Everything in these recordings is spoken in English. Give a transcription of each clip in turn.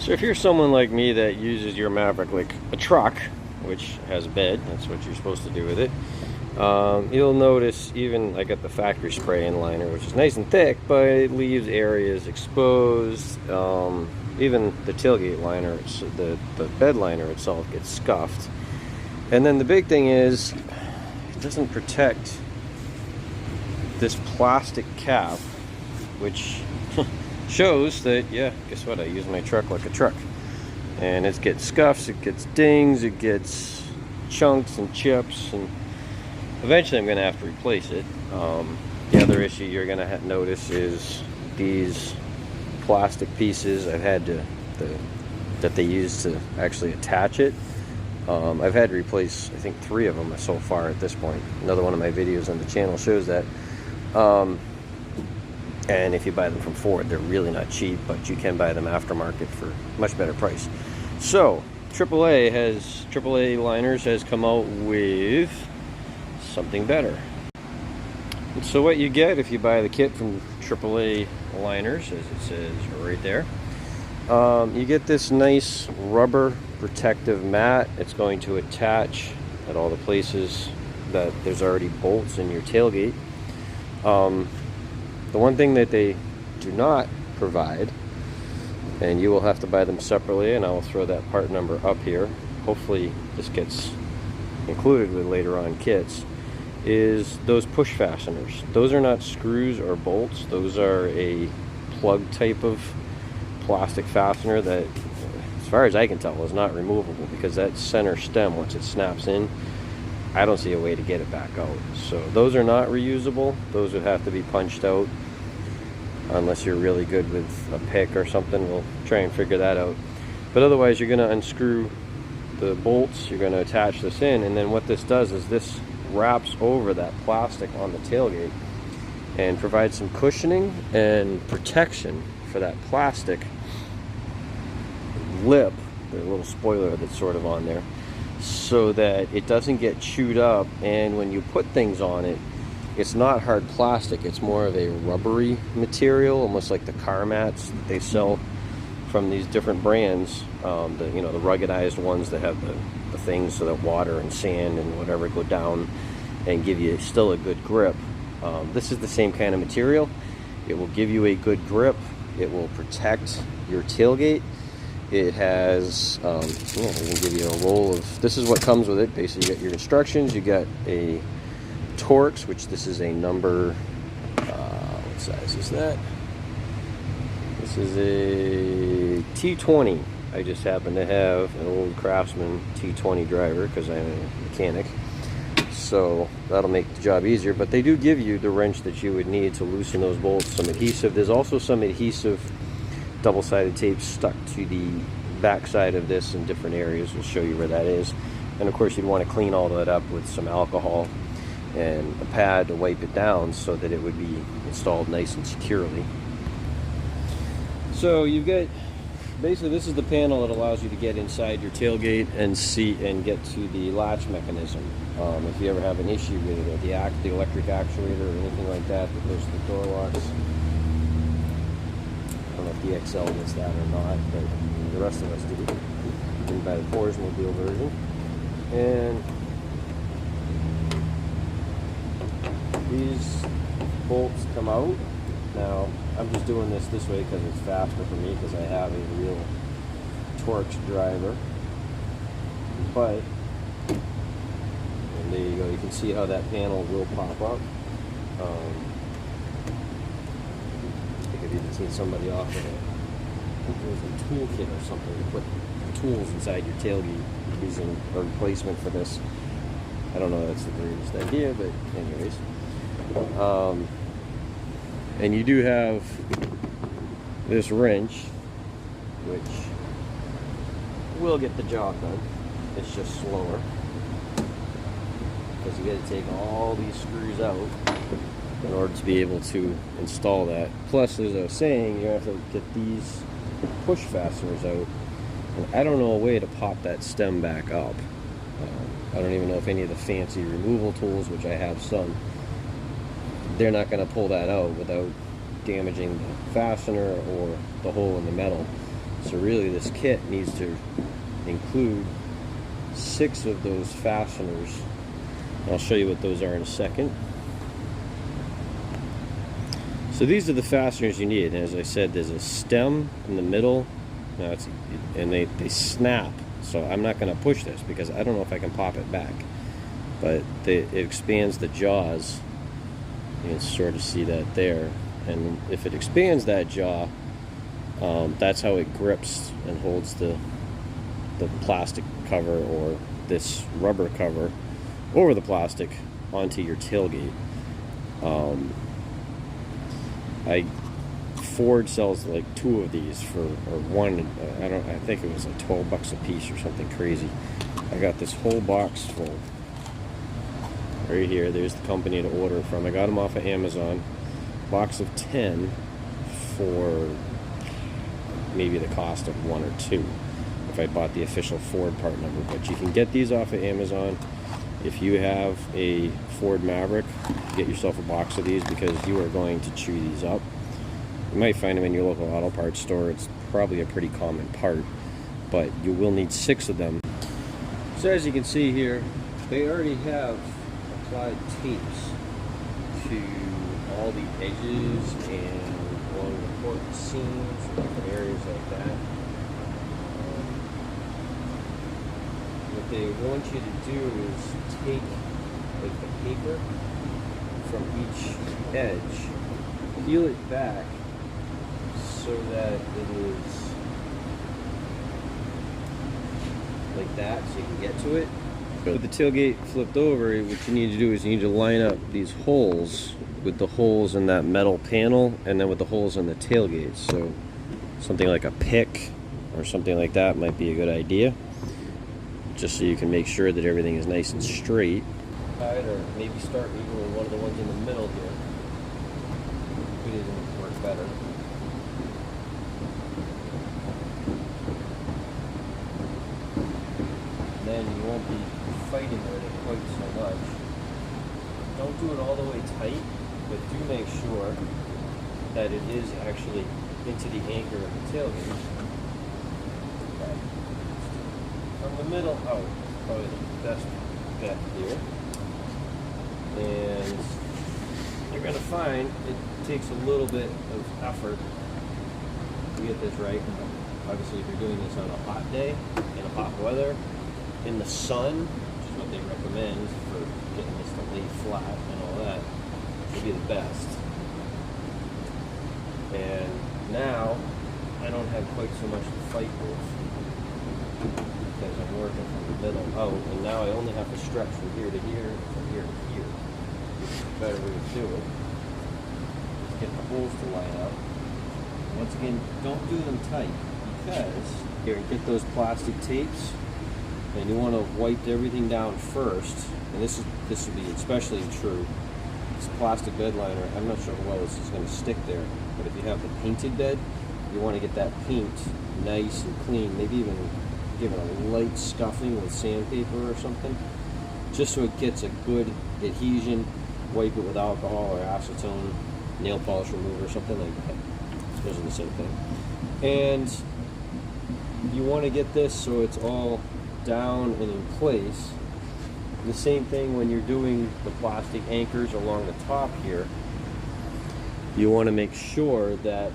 So if you're someone like me that uses your Maverick like a truck, which has a bed, that's what you're supposed to do with it, you'll notice even like at the factory spray-in liner, which is nice and thick, but it leaves areas exposed. Even the tailgate liner, the bed liner itself gets scuffed. And then the big thing is, it doesn't protect this plastic cap, which shows that, yeah, guess what, I use my truck like a truck. And it gets scuffs, it gets dings, it gets chunks and chips, and eventually I'm going to have to replace it. The other issue you're going to notice is these plastic pieces I've had that they use to actually attach it. I've had to replace, I think, 3 of them so far at this point. Another one of my videos on the channel shows that. And if you buy them from Ford, they're really not cheap, but you can buy them aftermarket for much better price. So AAA liners has come out with something better. And so what you get if you buy the kit from AAA liners, as it says right there, you get this nice rubber protective mat. It's going to attach at all the places that there's already bolts in your tailgate. The one thing that they do not provide, and you will have to buy them separately, and I will throw that part number up here, hopefully this gets included with later on kits, is those push fasteners. Those are not screws or bolts. Those are a plug type of plastic fastener that, as far as I can tell, is not removable, because that center stem, once it snaps in, I don't see a way to get it back out. So those are not reusable. Those would have to be punched out, unless you're really good with a pick or something. We'll try and figure that out. But otherwise, you're going to unscrew the bolts, you're going to attach this in, and then what this does is this wraps over that plastic on the tailgate and provides some cushioning and protection for that plastic lip, the little spoiler that's sort of on there, so that it doesn't get chewed up. And when you put things on it, it's not hard plastic, it's more of a rubbery material, almost like the car mats that they sell from these different brands, the ruggedized ones that have the things so that water and sand and whatever go down and give you still a good grip. This is the same kind of material. It will give you a good grip. It will protect your tailgate. It has, I can give you a roll of, this is what comes with it. Basically, you got your instructions, you got a Torx, which this is a number, what size is that? This is a T20. I just happen to have an old Craftsman T20 driver because I'm a mechanic. So that'll make the job easier, but they do give you the wrench that you would need to loosen those bolts, some adhesive. There's also some adhesive double-sided tape stuck to the back side of this in different areas. We'll show you where that is. And of course, you'd want to clean all that up with some alcohol and a pad to wipe it down so that it would be installed nice and securely. So you've got, basically this is the panel that allows you to get inside your tailgate and see and get to the latch mechanism. If you ever have an issue with the electric actuator or anything like that goes to the door locks. I don't know if the XL gets that or not, but the rest of us do. You can buy the Porsmobile version. And these bolts come out. Now, I'm just doing this way because it's faster for me, because I have a real Torx driver. But, and there you go, you can see how that panel will pop up. I think I've even seen somebody offer a toolkit or something to put tools inside your tailgate using a replacement for this. I don't know if that's the greatest idea, but anyways. And you do have this wrench, which will get the job done. It's just slower, because you got to take all these screws out in order to be able to install that. Plus, as I was saying, you have to get these push fasteners out, and I don't know a way to pop that stem back up. I don't even know if any of the fancy removal tools, which I have some, they're not going to pull that out without damaging the fastener or the hole in the metal. So really this kit needs to include 6 of those fasteners. I'll show you what those are in a second. So these are the fasteners you need. And as I said, there's a stem in the middle. Now and they snap. So I'm not going to push this because I don't know if I can pop it back. But it expands the jaws. You can sort of see that there. And if it expands that jaw, that's how it grips and holds the plastic cover or this rubber cover over the plastic onto your tailgate. Ford sells like 2 of these for, or one, I think it was like $12 a piece or something crazy. I got this whole box full right here. There's the company to order from. I got them off of Amazon. Box of 10 for maybe the cost of 1 or 2 if I bought the official Ford part number. But you can get these off of Amazon. If you have a Ford Maverick, get yourself a box of these because you are going to chew these up. You might find them in your local auto parts store. It's probably a pretty common part, but you will need 6 of them. So as you can see here, they already have applied tapes to all the edges and along the port seams and different areas like that. What they want you to do is take like the paper from each edge, peel it back so that it is like that, so you can get to it. With the tailgate flipped over, what you need to do is you need to line up these holes with the holes in that metal panel and then with the holes in the tailgate. So something like a pick or something like that might be a good idea, just so you can make sure that everything is nice and straight. Or maybe start even with one of the ones in the middle here. Maybe it will work better. Then you won't be fighting with it quite so much. Don't do it all the way tight, but do make sure that it is actually into the anchor of the tailgate. Okay. From the middle out, probably the best bet here. And you're going to find it takes a little bit of effort to get this right. Obviously, if you're doing this on a hot day, in hot weather, in the sun, which is what they recommend for getting this to lay flat and all that, would be the best. And now, I don't have quite so much to fight with because I'm working from the middle out, and now I only have to stretch from here to here, from here to here. Which is a better way to do it. Just get the holes to line up. Once again, don't do them tight because here, get those plastic tapes. And you want to wipe everything down first, and this will be especially true. This plastic bed liner, I'm not sure how well this is going to stick there, but if you have the painted bed, you want to get that paint nice and clean, maybe even give it a light scuffing with sandpaper or something, just so it gets a good adhesion. Wipe it with alcohol or acetone, nail polish remover, something like that. Those are the same thing. And you want to get this so it's all down and in place. The same thing when you're doing the plastic anchors along the top here. You want to make sure that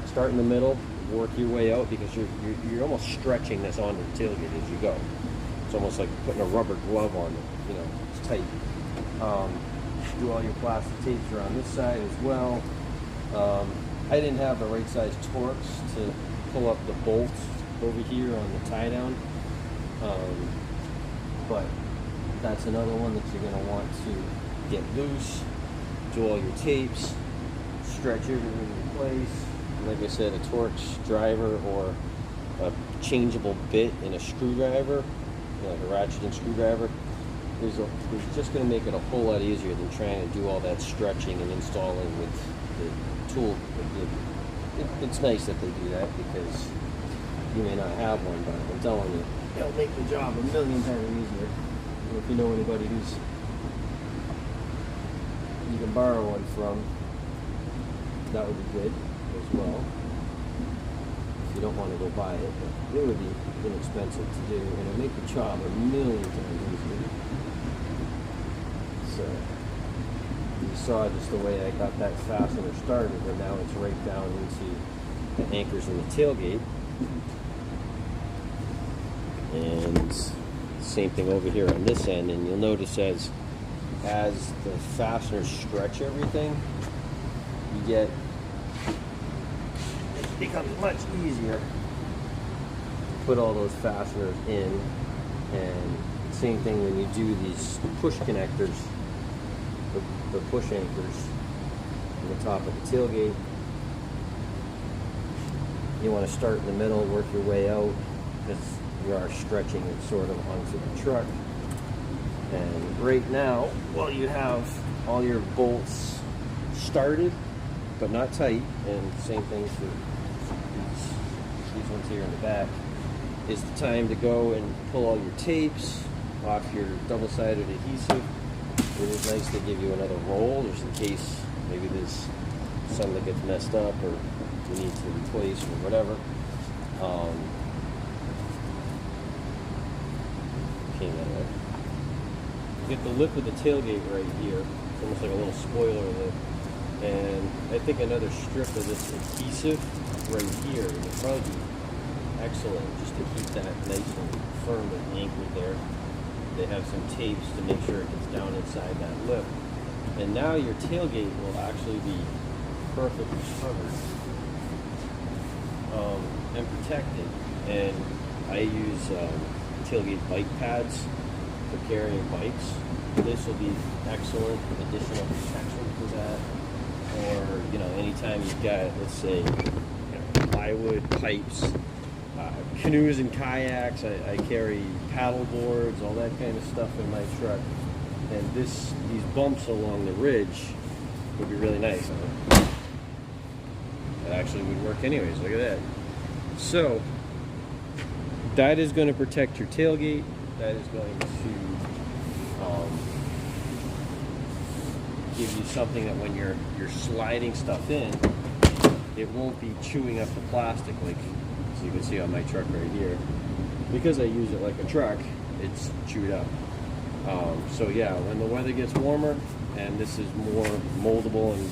start in the middle, work your way out, because you're almost stretching this onto the tailgate as you go. It's almost like putting a rubber glove on it. You know, it's tight. Do all your plastic tapes around this side as well. I didn't have the right size Torx to pull up the bolts over here on the tie down. But that's another one that you're going to want to get loose, do all your tapes, stretch everything in place. And like I said, a Torx driver or a changeable bit in a screwdriver, you know, like a ratcheting screwdriver, is just going to make it a whole lot easier than trying to do all that stretching and installing with the tool. It's nice that they do that because you may not have one, but I'm telling you, it'll make the job a million times easier. If you know anybody who's you can borrow one from, that would be good as well. If you don't want to go buy it, but it would be inexpensive to do, and it'd make the job a million times easier. So you saw just the way I got that fastener started, and now it's right down into the anchors in the tailgate. And same thing over here on this end, and you'll notice as the fasteners stretch everything, you get, it becomes much easier to put all those fasteners in. And same thing when you do these push connectors, the push anchors on the top of the tailgate. You want to start in the middle, work your way out, because you are stretching it sort of onto the truck. And right now, well, you have all your bolts started, but not tight, and same thing for these ones here in the back, is the time to go and pull all your tapes off your double-sided adhesive. It is nice to give you another roll, just in case maybe there's some that gets messed up or you need to replace or whatever. You get the lip of the tailgate right here. It's almost like a little spoiler lip. And I think another strip of this adhesive right here would probably be excellent, just to keep that nice and firm and anchored there. They have some tapes to make sure it gets down inside that lip. And now your tailgate will actually be perfectly covered and protected. And I use tailgate bike pads for carrying bikes. This will be excellent additional protection for that. Or, you know, anytime you've got, let's say, plywood, pipes, canoes and kayaks, I carry paddle boards, all that kind of stuff in my truck. And these bumps along the ridge would be really nice. It actually would work anyways, look at that. So, that is going to protect your tailgate. That is going to give you something that when you're sliding stuff in, it won't be chewing up the plastic, like so you can see on my truck right here. Because I use it like a truck, it's chewed up. So yeah, when the weather gets warmer and this is more moldable and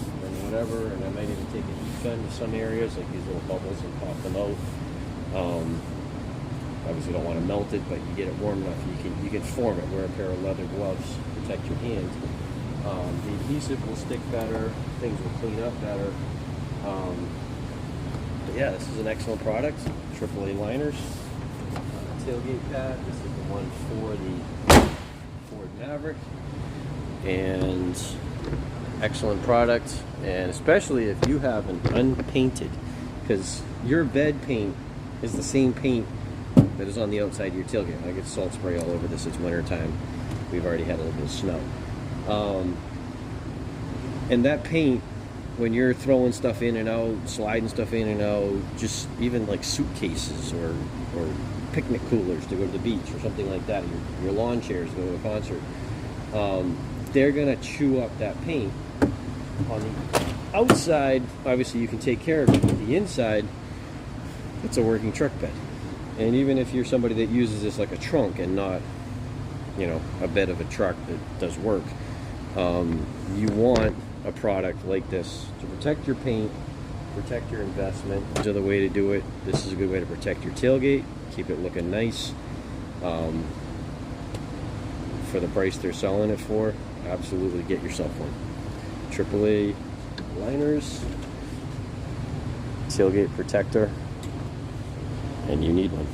whatever, and I might even take a heat gun to some areas, like these little bubbles, and pop them out. Obviously don't want to melt it, but you get it warm enough, you can form it. Wear a pair of leather gloves to protect your hands. The adhesive will stick better, things will clean up better. But yeah, this is an excellent product. AAA-liners, tailgate pad. This is the one for the Ford Maverick, and excellent product. And especially if you have an unpainted, because your bed paint is the same paint that is on the outside of your tailgate. I get salt spray all over this. It's winter time. We've already had a little bit of snow. And that paint, when you're throwing stuff in and out, sliding stuff in and out, just even like suitcases or picnic coolers to go to the beach or something like that, your lawn chairs to go to a concert, they're going to chew up that paint. On the outside, obviously you can take care of it, but the inside, it's a working truck bed. And even if you're somebody that uses this like a trunk and not, you know, a bed of a truck that does work, you want a product like this to protect your paint, protect your investment. These are the way to do it. This is a good way to protect your tailgate, keep it looking nice. For the price they're selling it for, absolutely get yourself one. AAA liners, tailgate protector, and you need one.